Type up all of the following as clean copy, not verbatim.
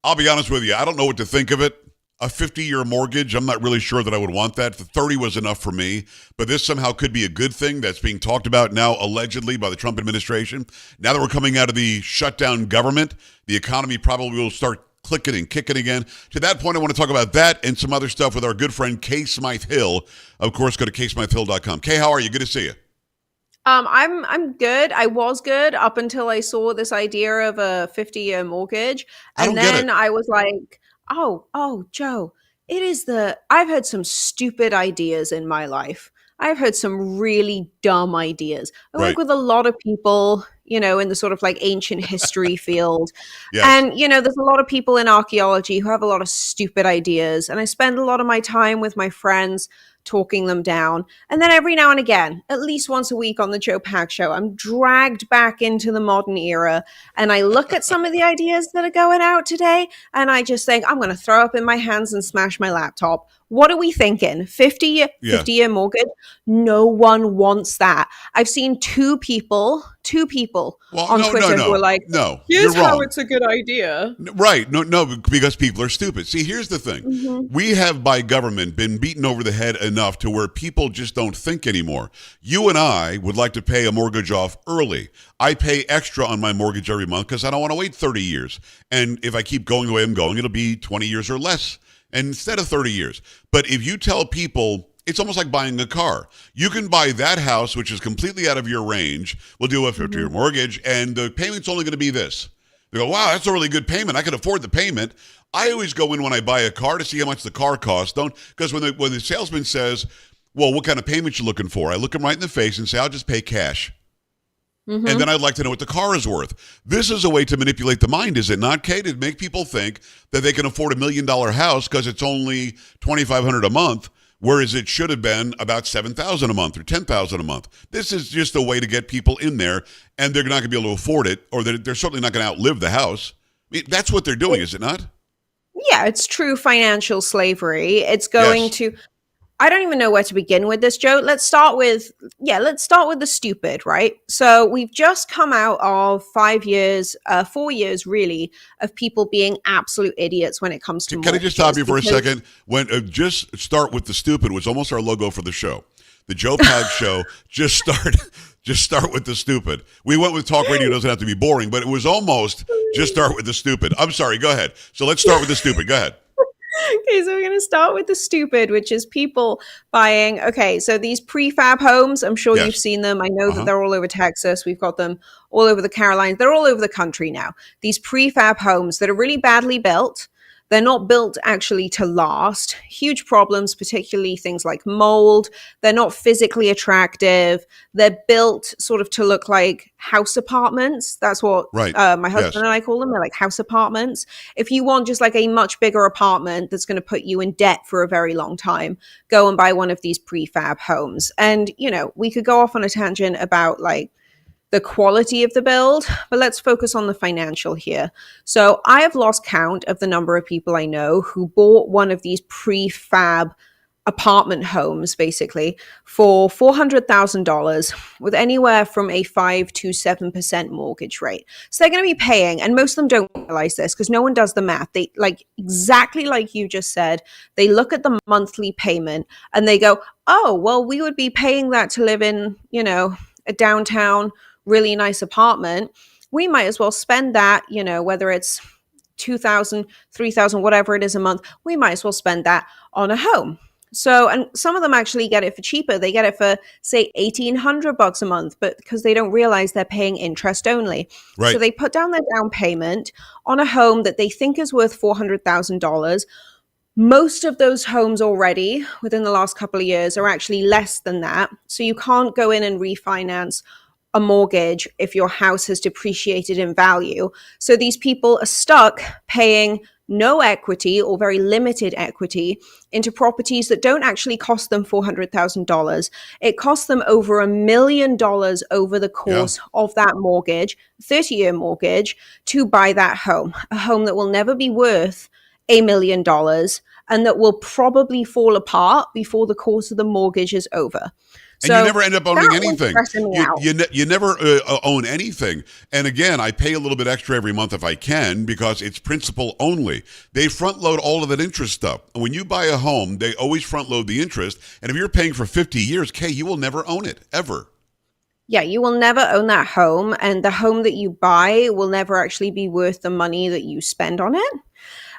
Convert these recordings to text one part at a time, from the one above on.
I'll be honest with you. I don't know what to think of it. A 50-year mortgage, I'm not really sure that I would want that. The 30 was enough for me, but this somehow could be a good thing that's being talked about now, allegedly, by the Trump administration. Now that we're coming out of the shutdown government, the economy probably will start clicking and kicking again. To that point, I want to talk about that and some other stuff with our good friend Kay Smythe Hill. Of course, go to kaysmythehill.com. Kay, how are you? Good to see you. I'm good. I was good up until I saw this idea of a 50-year mortgage. I And don't get then it. I was like, oh, Joe, I've heard some stupid ideas in my life. I've heard some really dumb ideas. I work Right. with a lot of people, in the sort of like ancient history field. Yes. And, there's a lot of people in archaeology who have a lot of stupid ideas. And I spend a lot of my time with my friends talking them down. And then every now and again, at least once a week on the Joe Pack Show, I'm dragged back into the modern era and I look at some of the ideas that are going out today and I just think, I'm going to throw up in my hands and smash my laptop. What are we thinking? 50 year, Yeah. 50-year mortgage? No one wants that. I've seen two people Well, on no, no, Twitter who are no. like, No, you're here's how wrong. it's a good idea. Right. No, no, because people are stupid. See, here's the thing. Mhm. We have, by government, been beaten over the head enough to where people just don't think anymore. You and I would like to pay a mortgage off early. I pay extra on my mortgage every month because I don't want to wait 30 years. And if I keep going the way I'm going, it'll be 20 years or less and instead of 30 years. But if you tell people, it's almost like buying a car. You can buy that house, which is completely out of your range. We'll do it to your Mhm. mortgage, and the payment's only going to be this. They go, wow, that's a really good payment. I can afford the payment. I always go in when I buy a car to see how much the car costs. Don't because when the salesman says, well, what kind of payment you looking for? I look him right in the face and say, I'll just pay cash. And then Mhm. I'd like to know what the car is worth. This is a way to manipulate the mind, is it not, Kate? To make people think that they can afford $1 million house because it's only $2,500 a month, whereas it should have been about $7,000 a month or $10,000 a month. This is just a way to get people in there, and they're not going to be able to afford it, or they're certainly not going to outlive the house. I mean, that's what they're doing, is it not? Yeah, it's true financial slavery. It's going Yes. to I don't even know where to begin with this, Joe. Let's start with the stupid, right? So we've just come out of 5 years, 4 years really, of people being absolute idiots when it comes to Can I just stop mortgages you for a because second? When just start with the stupid was almost our logo for the show. The Joe Pag Show. Just start. Just start with the stupid. We went with talk radio. Doesn't have to be boring, but it was almost just start with the stupid. I'm sorry. Go ahead. So let's start with the stupid. Go ahead. Okay, so we're going to start with the stupid, which is people buying. Okay, so these prefab homes, I'm sure you've Yes. seen them. I know Uh that huh. they're all over Texas. We've got them all over the Carolinas. They're all over the country now. These prefab homes that are really badly built. They're not built actually to last. Huge problems, particularly things like mold. They're not physically attractive. They're built sort of to look like house apartments. That's what Right. my Yes. husband and I call them. They're like house apartments. If you want just like a much bigger apartment that's going to put you in debt for a very long time, go and buy one of these prefab homes. And, we could go off on a tangent about like the quality of the build, but let's focus on the financial here. So I have lost count of the number of people I know who bought one of these prefab apartment homes basically for $400,000 with anywhere from a 5 to 7% mortgage rate. So they're going to be paying, and most of them don't realize this because no one does the math. They like exactly like you just said, they look at the monthly payment and they go, oh, well, we would be paying that to live in, a downtown, really nice apartment. We might as well spend that, whether it's 2,000, 3,000, whatever it is a month, we might as well spend that on a home. So, and some of them actually get it for cheaper. They get it for, say, $1,800 a month, but because they don't realize they're paying interest only. So Right. they put down their down payment on a home that they think is worth $400,000. Most of those homes already within the last couple of years are actually less than that. So you can't go in and refinance a mortgage if your house has depreciated in value. So these people are stuck paying no equity or very limited equity into properties that don't actually cost them $400,000. It costs them over $1 million over the Yeah. course of that mortgage, 30-year mortgage, to buy that home, a home that will never be worth $1 million and that will probably fall apart before the course of the mortgage is over. And you So never end up owning that was anything. stressing me out. You never own anything. And again, I pay a little bit extra every month if I can because it's principal only. They front load all of that interest stuff. And when you buy a home, they always front load the interest. And if you're paying for 50 years, Kay, you will never own it, ever. Yeah, you will never own that home, and the home that you buy will never actually be worth the money that you spend on it.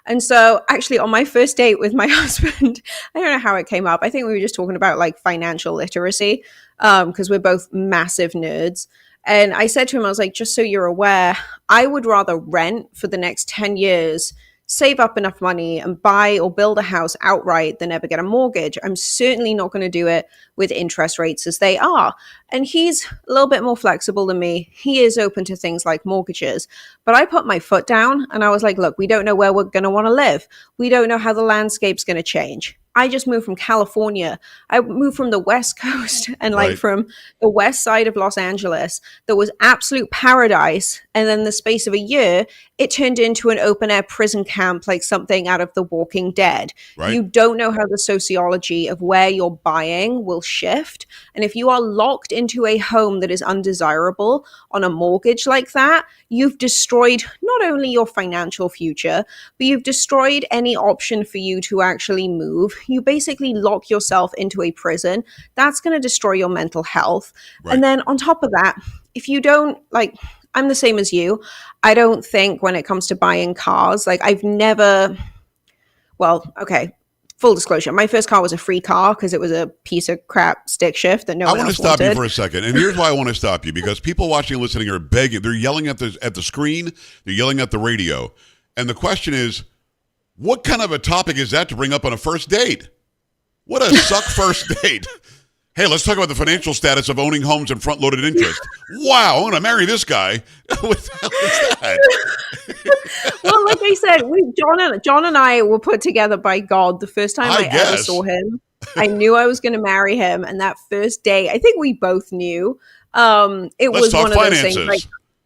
And so, actually, on my first date with my husband, I don't know how it came up. I think we were just talking about like financial literacy because we're both massive nerds. And I said to him, I was like, just so you're aware, I would rather rent for the next 10 years, save up enough money and buy or build a house outright than ever get a mortgage. I'm certainly not going to do it with interest rates as they are. And he's a little bit more flexible than me. He is open to things like mortgages. But I put my foot down and I was like, look, we don't know where we're going to want to live. We don't know how the landscape's going to change. I just moved from California. I moved from the West Coast and like Right. from the west side of Los Angeles. That was absolute paradise. And then the space of a year, it turned into an open air prison camp, like something out of The Walking Dead. Right. You don't know how the sociology of where you're buying will shift. And if you are locked into a home that is undesirable on a mortgage like that, you've destroyed not only your financial future, but you've destroyed any option for you to actually move. You basically lock yourself into a prison. That's going to destroy your mental health. Right. And then on top of that, if you don't like, I'm the same as you. I don't think when it comes to buying cars, like I've never, well, okay, full disclosure, my first car was a free car because it was a piece of crap stick shift that no I one want to else stop you wanted. for a second. And here's why I want to stop you, because people watching and listening are begging. They're yelling at the screen. They're yelling at the radio. And the question is, what kind of a topic is that to bring up on a first date? What a suck first date. Hey, let's talk about the financial status of owning homes and front-loaded interest. Wow, I'm going to marry this guy. What the hell is that? Well, like I said, John and I were put together by God. The first time I ever guess. saw him, I knew I was going to marry him. And that first day, I think we both knew. It Let's was talk one of those finances. things like,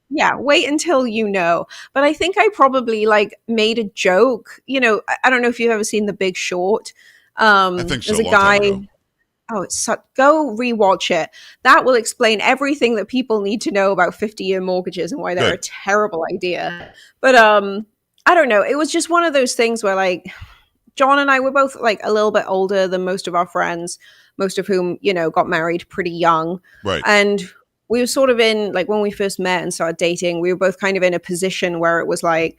yeah, wait until you know. But I think I probably like made a joke. You know, I don't know if you've ever seen The Big Short. I think so, There's a long time guy. ago. Oh, go rewatch it. That will explain everything that people need to know about 50-year mortgages and why they're a Good. terrible idea. But I don't know. It was just one of those things where like John and I were both like a little bit older than most of our friends, most of whom, you know, got married pretty young. Right. And we were sort of in like when we first met and started dating, we were both kind of in a position where it was like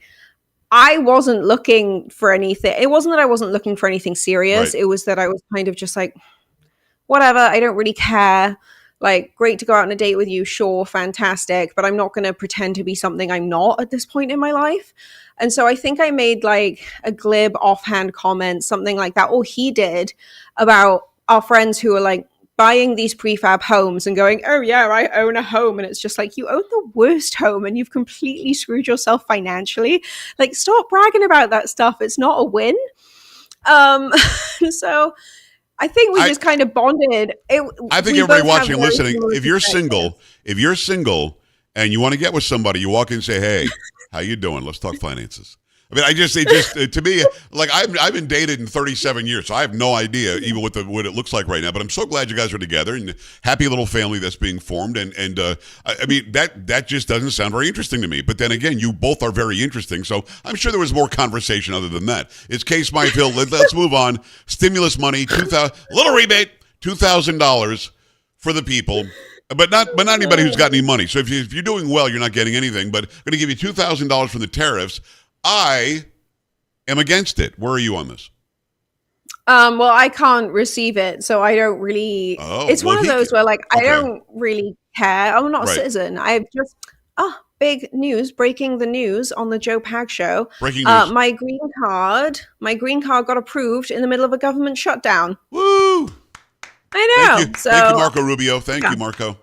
I wasn't looking for anything. It wasn't that I wasn't looking for anything serious. Right. It was that I was kind of just like, whatever, I don't really care. Like, great to go out on a date with you, sure, fantastic, but I'm not going to pretend to be something I'm not at this point in my life. And so I think I made like a glib offhand comment, something like that, or he did, about our friends who are like buying these prefab homes and going, oh yeah, I own a home. And it's just like, you own the worst home and you've completely screwed yourself financially. Like, stop bragging about that stuff. It's not a win. So I think we just kind of bonded. I think we everybody both have watching and very listening, similar if you're perspectives. single and you want to get with somebody, you walk in and say, hey, how you doing? Let's talk finances. I mean, to me, like I've been dated in 37 years, so I have no idea even what it looks like right now. But I'm so glad you guys are together and happy little family that's being formed. And I mean that just doesn't sound very interesting to me. But then again, you both are very interesting, so I'm sure there was more conversation other than that. It's Kay Smythe Hill. Let's move on. Stimulus money, little rebate, $2,000 for the people. But not anybody who's got any money. So if you're doing well, you're not getting anything. But I'm going to give you $2,000 from the tariffs. I am against it. Where are you on this? Well, I can't receive it, so I don't really. It's one of those where, like, I don't really care. I'm not a citizen. I've just big news, breaking the news on the Joe Pag show. Breaking news. My green card got approved in the middle of a government shutdown. Woo! I know. Thank you, Marco Rubio. Thank you, Marco.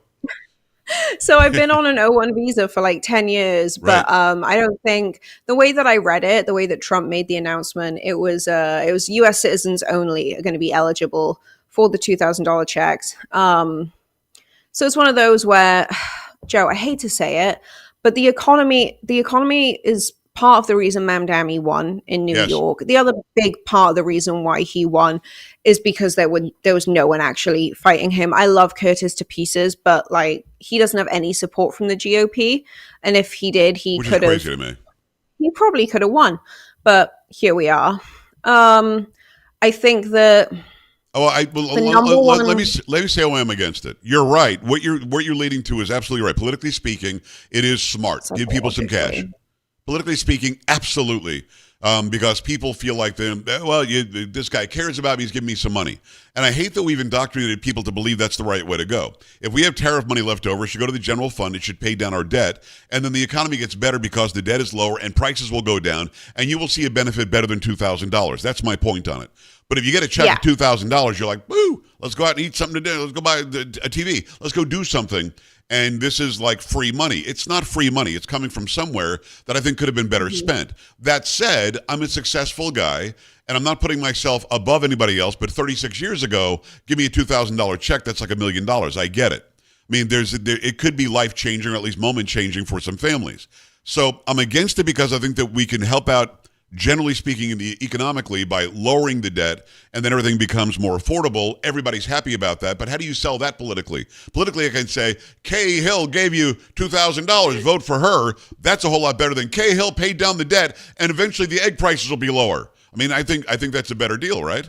So I've been on an O1 visa for like 10 years, but I don't think the way that I read it, the way that Trump made the announcement, it was US citizens only are going to be eligible for the $2,000 checks. So it's one of those where, Joe, I hate to say it, but the economy is part of the reason Mamdani won in New Yes. York. The other big part of the reason why he won is because there was no one actually fighting him. I love Curtis to pieces, but like he doesn't have any support from the GOP, and if he did, Which is crazy to me. he probably could have won. But here we are. I think that. Oh, number one, let me say why I'm against it. You're right. What you're leading to is absolutely right. Politically speaking, it is smart. Give people some cash. Politically speaking, absolutely. Because people feel like this guy cares about me, he's giving me some money. And I hate that we've indoctrinated people to believe that's the right way to go. If we have tariff money left over, it should go to the general fund, it should pay down our debt, and then the economy gets better because the debt is lower and prices will go down, and you will see a benefit better than $2,000. That's my point on it. But if you get a check of $2,000, you're like, woo, let's go out and eat something today. Let's go buy a TV. Let's go do something. And this is like free money. It's not free money. It's coming from somewhere that I think could have been better spent. That said, I'm a successful guy, and I'm not putting myself above anybody else, but 36 years ago, give me a $2,000 check, that's like $1 million. I get it. I mean, it could be life-changing or at least moment-changing for some families. So I'm against it because I think that we can help out, generally speaking, economically by lowering the debt, and then everything becomes more affordable. Everybody's happy about that. But how do you sell that politically? Politically, I can say, Kay Hill gave you $2,000. Vote for her. That's a whole lot better than Kay Hill paid down the debt, and eventually the egg prices will be lower. I mean, I think that's a better deal, right?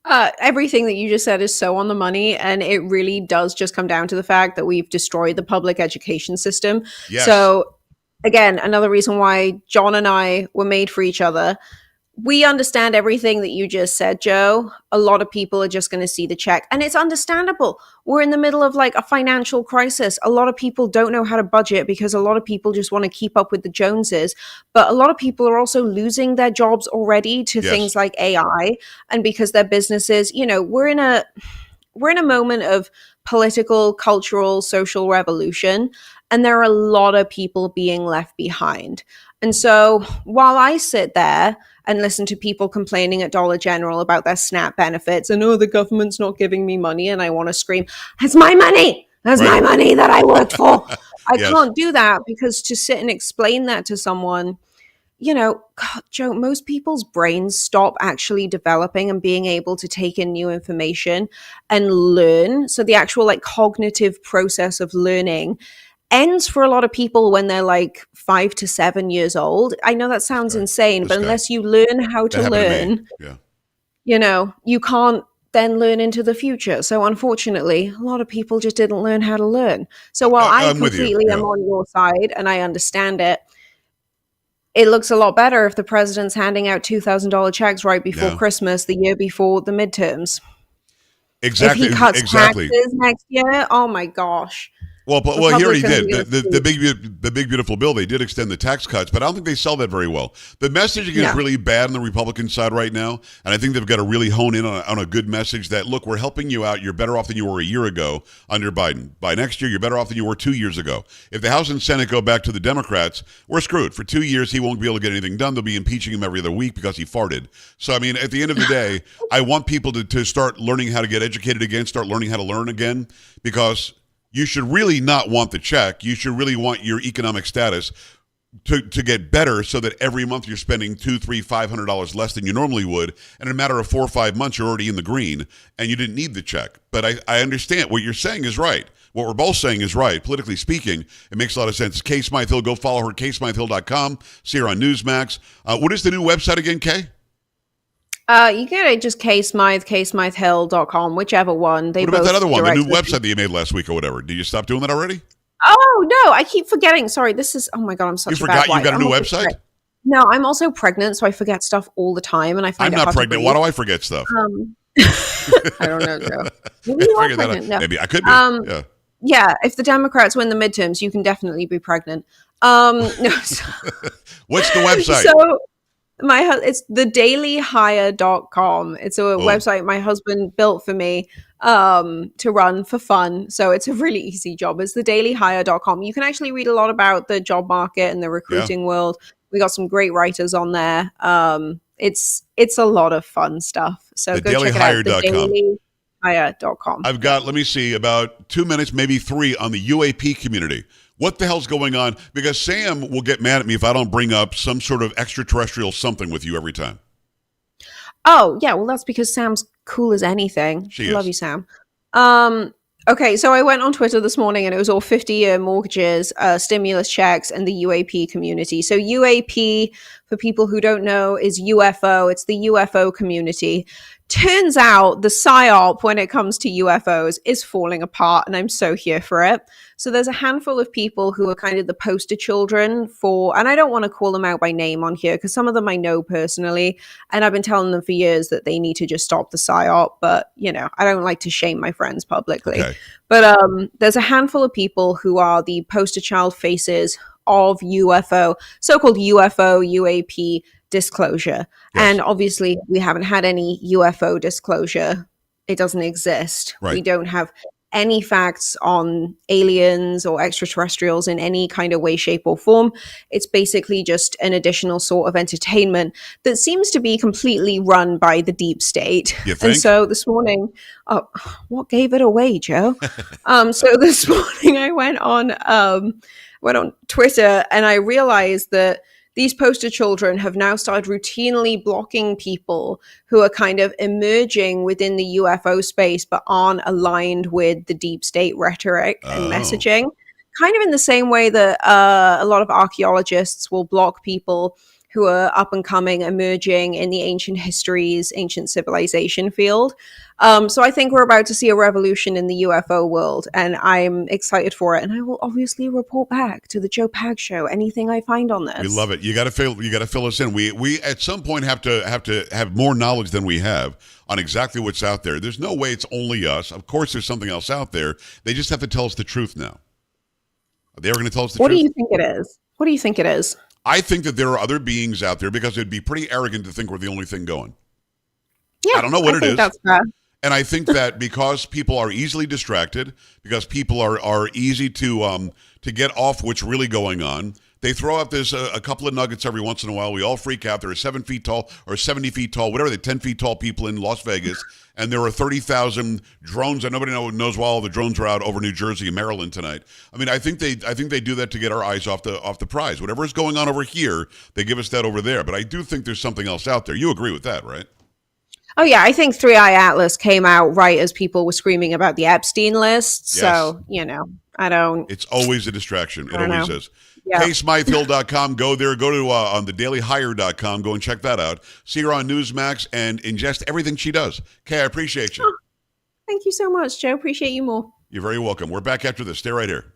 Everything that you just said is so on the money, and it really does just come down to the fact that we've destroyed the public education system. Yes. So again, another reason why John and I were made for each other. We understand everything that you just said, Joe. A lot of people are just going to see the check, and it's understandable. We're in the middle of like a financial crisis. A lot of people don't know how to budget because a lot of people just want to keep up with the Joneses. But a lot of people are also losing their jobs already to things like AI, and because their businesses, we're in a moment of political, cultural, social revolution, and there are a lot of people being left behind. And so while I sit there and listen to people complaining at Dollar General about their SNAP benefits and, the government's not giving me money, and I want to scream, it's my money. That's my money that I worked for. I can't do that, because to sit and explain that to someone, God, Joe, most people's brains stop actually developing and being able to take in new information and learn. So the actual like cognitive process of learning ends for a lot of people when they're like 5 to 7 years old. I know that sounds insane, but unless you learn how to learn, you can't then learn into the future. So unfortunately, a lot of people just didn't learn how to learn. So while I completely am on your side and I understand it, it looks a lot better if the president's handing out $2,000 checks right before Christmas, the year before the midterms. Exactly. If he cuts taxes next year, oh my gosh. Well, he already did. The big beautiful bill, they did extend the tax cuts, but I don't think they sell that very well. The messaging is really bad on the Republican side right now, and I think they've got to really hone in on a good message that, look, we're helping you out. You're better off than you were a year ago under Biden. By next year, you're better off than you were 2 years ago. If the House and Senate go back to the Democrats, we're screwed. For 2 years, he won't be able to get anything done. They'll be impeaching him every other week because he farted. So, I mean, at the end of the day, I want people to start learning how to get educated again, start learning how to learn again, because you should really not want the check. You should really want your economic status to get better, so that every month you're spending $200, $300, $500 less than you normally would. And in a matter of 4 or 5 months, you're already in the green and you didn't need the check. But I understand what you're saying is right. What we're both saying is right. Politically speaking, it makes a lot of sense. Kay Smythe Hill, go follow her at kaysmythehill.com. See her on Newsmax. What is the new website again, Kay? You get it, just Kay Smythe, kaysmythehill.com, whichever one. What about that other one, the new website that you made last week or whatever? Did you stop doing that already? Oh, no, I keep forgetting. Sorry, this is, oh my God, I'm such a bad wife. You forgot you got a new website? No, I'm also pregnant, so I forget stuff all the time, and I find I'm not pregnant. Why do I forget stuff? I don't know, Joe. Maybe you are pregnant. No. Maybe I could be. Yeah, if the Democrats win the midterms, you can definitely be pregnant. No. What's the website? So, it's thedailyhire.com. It's a website my husband built for me to run for fun. So it's a really easy job. It's thedailyhire.com. You can actually read a lot about the job market and the recruiting world. We got some great writers on there. It's a lot of fun stuff. So go check it out. Thedailyhire.com. I've got, let me see, about 2 minutes, maybe 3 on the UAP community. What the hell's going on? Because Sam will get mad at me if I don't bring up some sort of extraterrestrial something with you every time. Oh, yeah, well, that's because Sam's cool as anything. She Love is. you, Sam. Okay, so I went on Twitter this morning and it was all 50-year mortgages, stimulus checks, and the UAP community. So UAP, for people who don't know, is UFO. It's the UFO community. Turns out the PSYOP when it comes to UFOs is falling apart, and I'm so here for it. So there's a handful of people who are kind of the poster children for, and I don't want to call them out by name on here because some of them I know personally, and I've been telling them for years that they need to just stop the PSYOP, but, I don't like to shame my friends publicly. Okay. But there's a handful of people who are the poster child faces of UFO, so-called UFO, UAP disclosure. Yes. And obviously, we haven't had any UFO disclosure. It doesn't exist. Right. We don't have any facts on aliens or extraterrestrials in any kind of way, shape, or form. It's basically just an additional sort of entertainment that seems to be completely run by the deep state. You think? And so this morning, what gave it away, Joe? So this morning I went on Twitter and I realized that these poster children have now started routinely blocking people who are kind of emerging within the UFO space but aren't aligned with the deep state rhetoric and messaging. Kind of in the same way that a lot of archaeologists will block people who are up and coming, emerging in the ancient histories, ancient civilization field. So I think we're about to see a revolution in the UFO world, and I'm excited for it. And I will obviously report back to the Joe Pag Show anything I find on this. We love it. You got to fill us in. We at some point have to have more knowledge than we have on exactly what's out there. There's no way it's only us. Of course, there's something else out there. They just have to tell us the truth now. Are they ever going to tell us the truth? What do you think it is? What do you think it is? I think that there are other beings out there because it'd be pretty arrogant to think we're the only thing going. Yeah, I don't know what it is. That's fair. And I think that because people are easily distracted, because people are easy to get off what's really going on, they throw out this a couple of nuggets every once in a while. We all freak out. There are 7 feet tall or 70 feet tall, whatever, 10 feet tall people in Las Vegas, and there are 30,000 drones. And nobody knows why all the drones are out over New Jersey and Maryland tonight. I mean, I think they do that to get our eyes off the prize. Whatever is going on over here, they give us that over there. But I do think there's something else out there. You agree with that, right? Oh, yeah. I think 3i Atlas came out right as people were screaming about the Epstein list. Yes. So, I don't. It's always a distraction. It always is. Yeah. KaySmytheHill.com. Go there. Go to on thedailyhire.com. Go and check that out. See her on Newsmax and ingest everything she does. Kay, I appreciate you. Oh, thank you so much, Joe. Appreciate you more. You're very welcome. We're back after this. Stay right here.